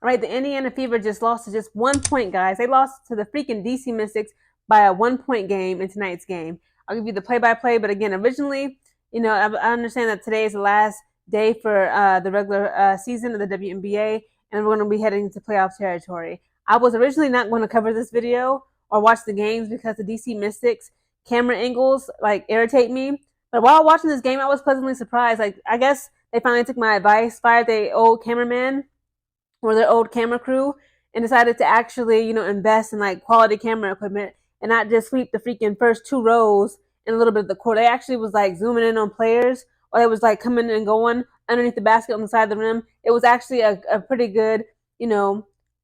right? The Indiana Fever just lost to just 1 point, guys. They lost to the freaking DC Mystics by a 1 point game in tonight's game. I'll give you the play-by-play, but again, originally, I understand that today is the last day for the regular season of the WNBA, and we're going to be heading into playoff territory. I was originally not going to cover this video or watch the games because the DC Mystics camera angles like irritate me. But while watching this game, I was pleasantly surprised. Like, I guess they finally took my advice, fired the old cameraman or their old camera crew, and decided to actually, invest in like quality camera equipment and not just sweep the freaking first 2 rows and a little bit of the court. They actually was like zooming in on players, or they was like coming and going underneath the basket on the side of the rim. It was actually a pretty good,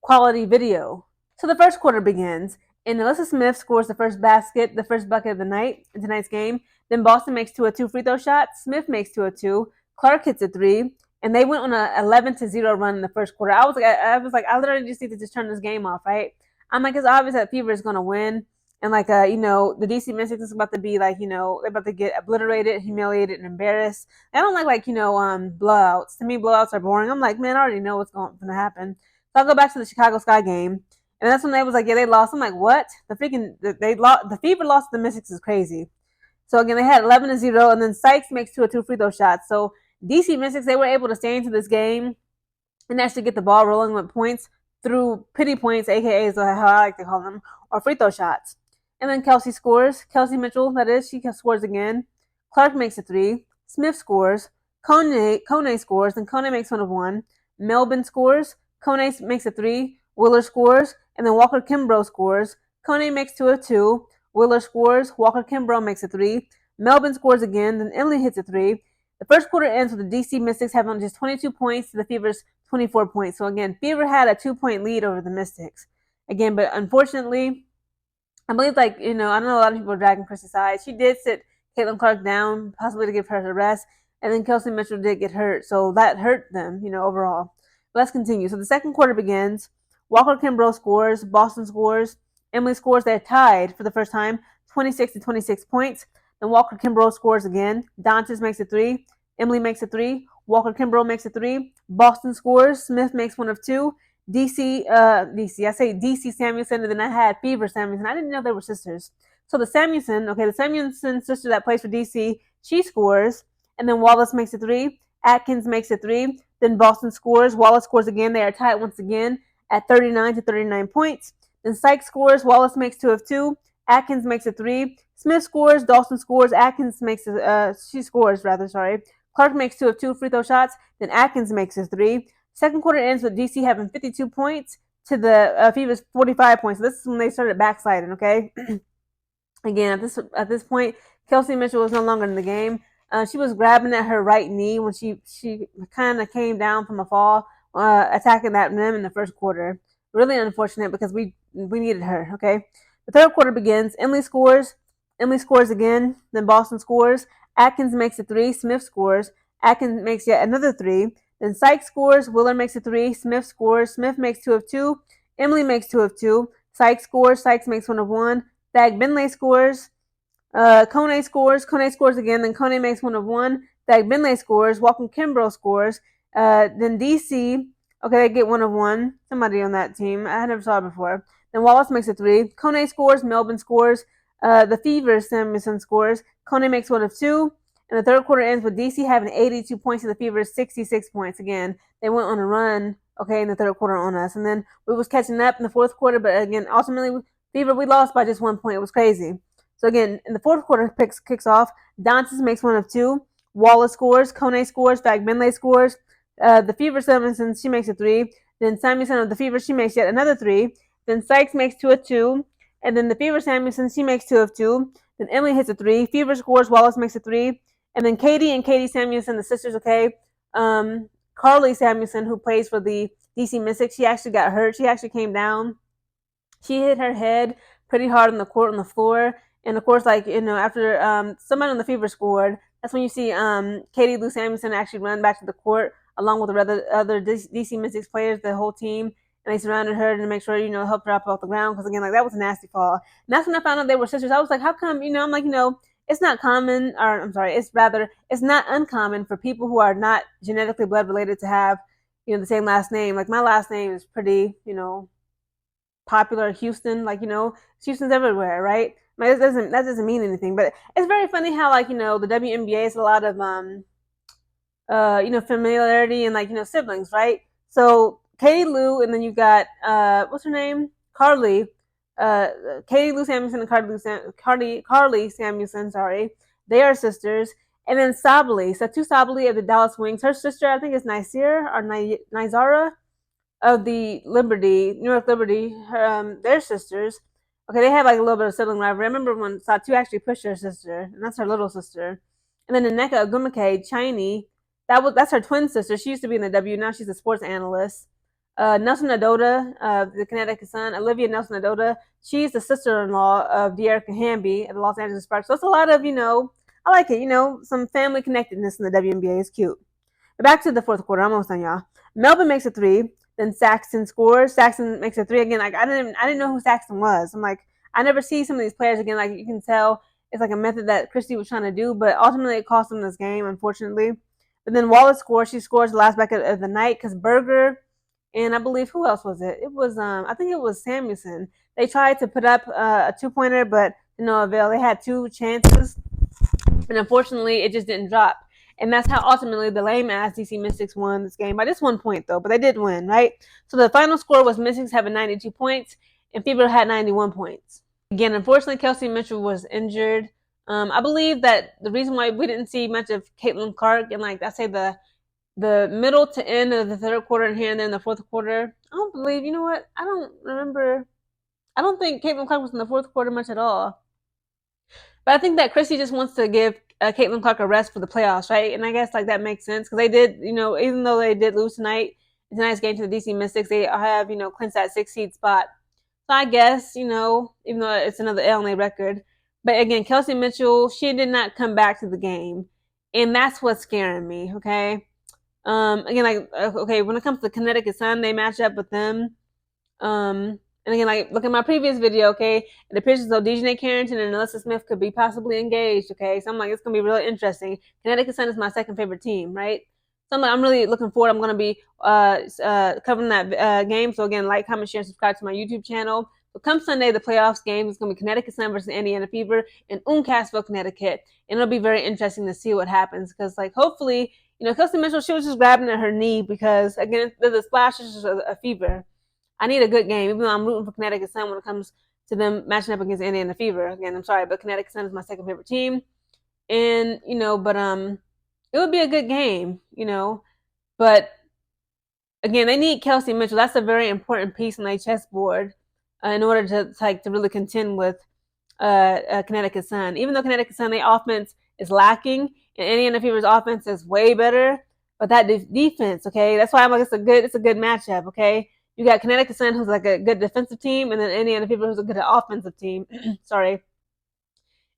quality video. So the first quarter begins, and Alyssa Smith scores the first basket, the first bucket of the night in tonight's game. Then Boston makes 2 of 2 free throw shots. Smith makes 2 of 2. Clark hits a 3, and they went on a 11-0 run in the first quarter. I was like, I literally just need to just turn this game off, right? I'm like, it's obvious that Fever is going to win, and like, the DC Mystics is about to be like, they're about to get obliterated, humiliated, and embarrassed. I don't like blowouts. To me, blowouts are boring. I'm like, man, I already know what's going to happen. So I'll go back to the Chicago Sky game. And that's when they was like, yeah, they lost. I'm like, what? The Fever lost to the Mystics is crazy. So again, they had 11-0, and then Sykes makes 2 of 2 free throw shots. So DC Mystics, they were able to stay into this game and actually get the ball rolling with points through pity points, aka is how I like to call them, or free throw shots. And then Kelsey scores. Kelsey Mitchell, that is, she scores again. Clark makes a 3. Smith scores. Kone scores, and Kone makes 1 of 1. Melvin scores. Kone makes a 3. Willer scores, and then Walker Kimbrough scores. Kone makes 2 of 2. Willer scores. Walker Kimbrough makes a 3. Melvin scores again. Then Emily hits a 3. The first quarter ends with the DC Mystics having just 22 points to the Fever's 24 points. So again, Fever had a 2-point lead over the Mystics. Again, but unfortunately, I believe I know a lot of people are dragging Chris's side. She did sit Caitlin Clark down, possibly to give her a rest, and then Kelsey Mitchell did get hurt, so that hurt them, overall. But let's continue. So the second quarter begins. Walker Kimbrough scores. Boston scores. Emily scores. They're tied for the first time, 26 points. Then Walker Kimbrough scores again. Dantes makes a 3. Emily makes a 3. Walker Kimbrough makes a 3. Boston scores. Smith makes 1 of 2. DC Samuelson, and then I had Fever Samuelson. I didn't know they were sisters. So the Samuelson sister that plays for DC, she scores, and then Wallace makes a 3. Atkins makes a 3. Then Boston scores. Wallace scores again. They are tied once again at 39 points. Then Sykes scores. Wallace makes 2 of 2. Atkins makes a 3. Smith scores. Dawson scores. Atkins makes she scores rather. Sorry. Clark makes 2 of 2 free throw shots. Then Atkins makes a 3. Second quarter ends with DC having 52 points to the Fever's 45 points. So this is when they started backsliding. Okay. Again, at this point, Kelsey Mitchell was no longer in the game. She was grabbing at her right knee when she kind of came down from a fall, attacking that rim in the first quarter. Really unfortunate because we needed her. Okay. The third quarter begins. Emily scores. Emily scores again. Then Boston scores. Atkins makes a 3. Smith scores. Atkins makes yet another 3. Then Sykes scores. Willer makes a 3. Smith scores. Smith makes 2 of 2. Emily makes 2 of 2. Sykes scores. Sykes makes 1 of 1. Dag Benley scores. Kone scores. Kone scores again. Then Kone makes 1 of 1. Dag Benley scores. Walker Kimbrough scores. Then DC. Okay, they get 1 of 1. Somebody on that team. I never saw it before. Then Wallace makes a 3. Kone scores. Melvin scores. The Fever Samuelson scores. Kone makes 1 of 2. And the third quarter ends with DC having 82 points to the Fever's 66 points. Again, they went on a run, in the third quarter on us. And then we was catching up in the fourth quarter, but again, ultimately, Fever, we lost by just 1 point. It was crazy. So again, in the fourth quarter kicks off. Dantes makes 1 of 2. Wallace scores. Kone scores. Dag Benley scores. The Fever Samuelson, she makes a 3. Then Samuelson of the Fever, she makes yet another 3. Then Sykes makes 2 of 2. And then the Fever Samuelson, she makes 2 of 2. Then Emily hits a 3. Fever scores. Wallace makes a 3. And then Katie Samuelson, the sisters, Carly Samuelson, who plays for the DC Mystics, she actually got hurt. She actually came down. She hit her head pretty hard on the court, on the floor. And of course, after somebody on the Fever scored, that's when you see Katie Lou Samuelson actually run back to the court along with the other DC Mystics players, the whole team. And they surrounded her to make sure, help her up off the ground. Because again, that was a nasty fall. And that's when I found out they were sisters. I was like, how come, I'm like, it's not common, it's not uncommon for people who are not genetically blood related to have, the same last name. Like my last name is pretty, popular. Houston, like Houston's everywhere, right? Like, that doesn't mean anything, but it's very funny how like the WNBA is a lot of familiarity and like siblings, right? So Katie Lou, and then you got what's her name, Carly, uh, Katie Lou Samuelson and Carly Samuelson. Sorry, they are sisters. And then Satu Sabali of the Dallas Wings. Her sister, I think, is Nysera or Nizara of the New York Liberty. They're sisters. Okay, they have like a little bit of sibling rivalry. I remember when Satu actually pushed her sister, and that's her little sister. And then Nneka Ogwumike, Chiney, that's her twin sister. She used to be in the W. Now she's a sports analyst. Nelson Adota, the Connecticut Sun. Olivia Nelson Adota. She's the sister-in-law of De'Erica Hamby at the Los Angeles Sparks. So it's a lot of I like it. Some family connectedness in the WNBA is cute. But back to the fourth quarter. I'm almost done, y'all. Melvin makes a three. Then Saxton scores. Saxton makes a three again. Like I didn't know who Saxton was. I'm like, I never see some of these players again. Like you can tell, it's like a method that Christie was trying to do, but ultimately it cost them this game, unfortunately. But then Wallace scores. She scores the last bucket of the night because Berger and I believe who else was it? It was I think it was Samuelson. They tried to put up a 2-pointer, but to no avail. They had two chances, and unfortunately, it just didn't drop. And that's how ultimately the lame ass DC Mystics won this game by just 1 point, though. But they did win, right? So the final score was Mystics having 92 points, and Fever had 91 points. Again, unfortunately, Kelsey Mitchell was injured. I believe that the reason why we didn't see much of Caitlin Clark in, like, I say the middle to end of the third quarter and here and then in the fourth quarter, I don't believe. You know what? I don't remember. I don't think Caitlin Clark was in the fourth quarter much at all. But I think that Christie just wants to give Caitlin Clark a rest for the playoffs, right? And I guess like that makes sense because they did, even though they did lose tonight's game to the DC Mystics, they have clinched that 6 seed spot. So I guess even though it's another L on their record, but again, Kelsey Mitchell, she did not come back to the game, and that's what's scaring me. Okay, again, like okay, when it comes to Connecticut Sun, they match up with them. And again, like look at my previous video, okay? It appears as though Dejanay Carrington and Alyssa Smith could be possibly engaged, okay? So I'm like, it's gonna be really interesting. Connecticut Sun is my second favorite team, right? So I'm really looking forward. I'm gonna be covering that game. So again, like, comment, share, subscribe to my YouTube channel. So come Sunday, the playoffs game is gonna be Connecticut Sun versus Indiana Fever in Uncasville, Connecticut, and it'll be very interesting to see what happens because, like, hopefully, Kelsey Mitchell, she was just grabbing at her knee because again, the splash is just a Fever. I need a good game, even though I'm rooting for Connecticut Sun when it comes to them matching up against Indiana Fever. Again, I'm sorry, but Connecticut Sun is my second favorite team, and but it would be a good game, But again, they need Kelsey Mitchell. That's a very important piece on their chessboard in order to really contend with Connecticut Sun. Even though Connecticut Sun, their offense is lacking, and Indiana Fever's offense is way better, but that defense, okay, that's why I'm like it's a good matchup, okay. You got Connecticut Sun, who's like a good defensive team, and then Indiana Fever, who's a good offensive team. Sorry.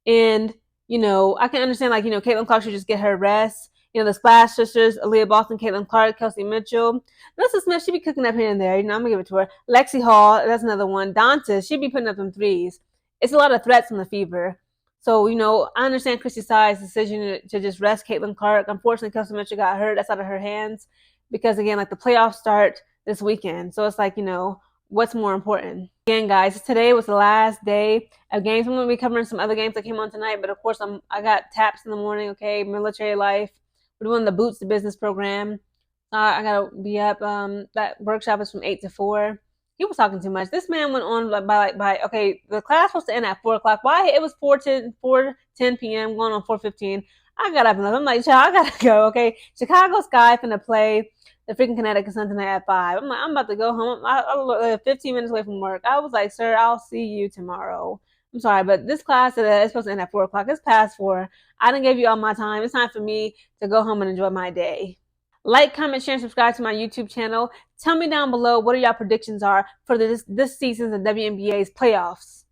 And, I can understand, like, Caitlin Clark should just get her rest. The Splash Sisters, Aaliyah Boston, Caitlin Clark, Kelsey Mitchell. Alyssa Smith, she be cooking up here and there. I'm going to give it to her. Lexi Hall, that's another one. Dantas, she be putting up them threes. It's a lot of threats from the Fever. So, I understand Christy Tsai's decision to just rest Caitlin Clark. Unfortunately, Kelsey Mitchell got hurt. That's out of her hands. Because, again, like, the playoffs start this weekend. So it's like, what's more important? Again, guys, today was the last day of games. I'm going to be covering some other games that came on tonight, but of course, I got taps in the morning, okay, military life. We're doing the Boots to Business program. I got to be up. That workshop is from 8 to 4. He was talking too much. This man went on by okay, the class was to end at 4 o'clock. Why? It was 4:10 p.m., going on 4:15. I got up and I'm like, child, I got to go, okay? Chicago Sky finna play the freaking Connecticut Sun tonight at 5. I'm like, I'm about to go home. I live 15 minutes away from work. I was like, sir, I'll see you tomorrow. I'm sorry, but this class is supposed to end at 4 o'clock. It's past 4. I didn't give you all my time. It's time for me to go home and enjoy my day. Like, comment, share, and subscribe to my YouTube channel. Tell me down below what your predictions are for this season's WNBA's playoffs.